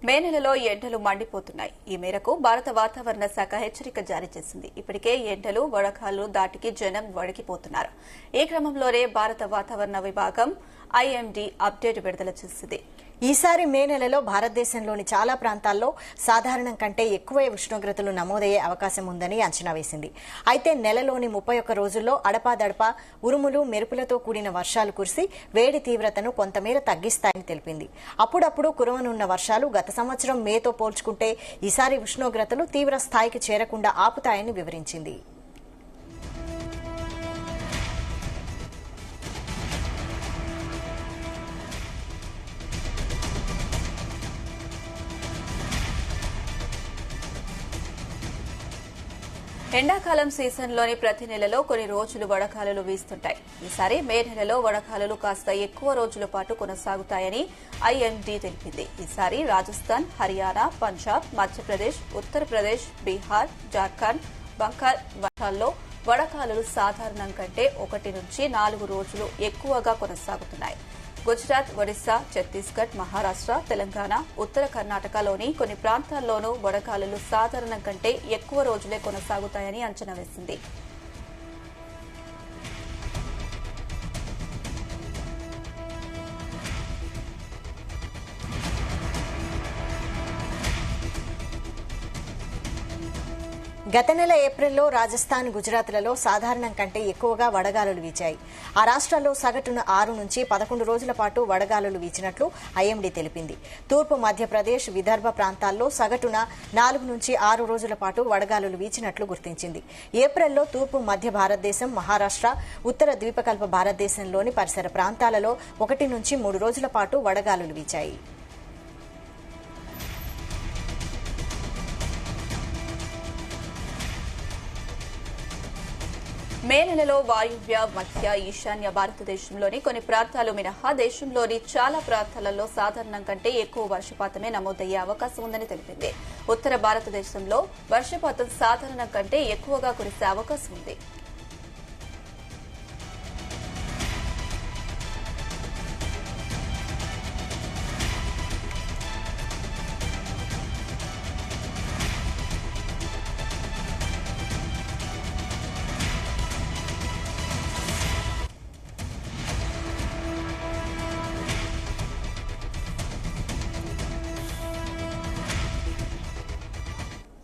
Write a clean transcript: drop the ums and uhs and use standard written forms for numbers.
మే నెలలో ఎండలు మండిపోతున్నాయి. ఈ మేరకు భారత వాతావరణ శాఖ హెచ్చరిక జారీ చేసింది. ఇప్పటికే ఎండలు వడగాలు దాటికి జనం వణికిపోతున్నారు. ఈ క్రమంలోనే భారత వాతావరణ విభాగం ఐఎండీ అప్డేట్ విడుదల చేసింది. ఈసారి మే నెలలో భారతదేశంలోని చాలా ప్రాంతాల్లో సాధారణం కంటే ఎక్కువ ఉష్ణోగ్రతలు నమోదయ్యే అవకాశం ఉందని అంచనా వేసింది. అయితే నెలలోని 31 రోజుల్లో అడపాదడపా ఉరుములు మెరుపులతో కూడిన వర్షాలు కురిసి వేడి తీవ్రతను కొంతమేర తగ్గిస్తాయని తెలిపింది. అప్పుడప్పుడు కురవనున్న వర్షాలు గత సంవత్సరం మేతో పోల్చుకుంటే ఈసారి ఉష్ణోగ్రతలు తీవ్ర స్థాయికి చేరకుండా ఆపుతాయని వివరించింది. ఎండాకాలం సీజన్లోని ప్రతి నెలలో కొన్ని రోజులు వడగాలులు వీస్తుంటాయి. ఈసారి మే నెలలో వడగాలులు కాస్త ఎక్కువ రోజుల పాటు కొనసాగుతాయని ఐఎండీ తెలిపింది. ఈసారి రాజస్థాన్, హర్యానా, పంజాబ్, మధ్యప్రదేశ్, ఉత్తరప్రదేశ్, బీహార్, జార్ఖండ్, బంగాల్ వర్షాల్లో వడగాలులు సాధారణం కంటే 1 నుంచి 4 రోజులు ఎక్కువగా కొనసాగుతున్నాయి. గుజరాత్, ఒడిశా, ఛత్తీస్గఢ్, మహారాష్ట, తెలంగాణ, ఉత్తర కర్ణాటకలోని కొన్ని ప్రాంతాల్లోనూ వడగాలులు సాధారణం కంటే ఎక్కువ రోజులే కొనసాగుతాయని అంచనా వేసింది. గత నెల ఏప్రిల్లో రాజస్థాన్, గుజరాత్లలో సాధారణం కంటే ఎక్కువగా వడగాలులు వీచాయి. ఆ రాష్ట్రాల్లో సగటున 6 నుంచి 11 రోజుల పాటు వడగాలులు వీచినట్లు ఐఎండీ తెలిపింది. తూర్పు మధ్యప్రదేశ్, విదర్భ ప్రాంతాల్లో సగటున 4 నుంచి 6 రోజుల పాటు వడగాలులు వీచినట్లు గుర్తించింది. ఏప్రిల్లో తూర్పు మధ్య భారతదేశం, మహారాష్ట్ర, ఉత్తర ద్వీపకల్ప భారతదేశంలోని పరిసర ప్రాంతాలలో 1 నుంచి 3 రోజుల పాటు వడగాలులు వీచాయి. మే నెలలో వాయువ్య, మధ్య, ఈశాన్య భారతదేశంలోని కొన్ని ప్రాంతాలు మినహా దేశంలోని చాలా ప్రాంతాలలో సాధారణం కంటే ఎక్కువ వర్షపాతమే నమోదయ్యే అవకాశం ఉందని తెలిపింది. ఉత్తర భారతదేశంలో వర్షపాతం సాధారణం కంటే ఎక్కువగా కురిసే అవకాశం ఉంది.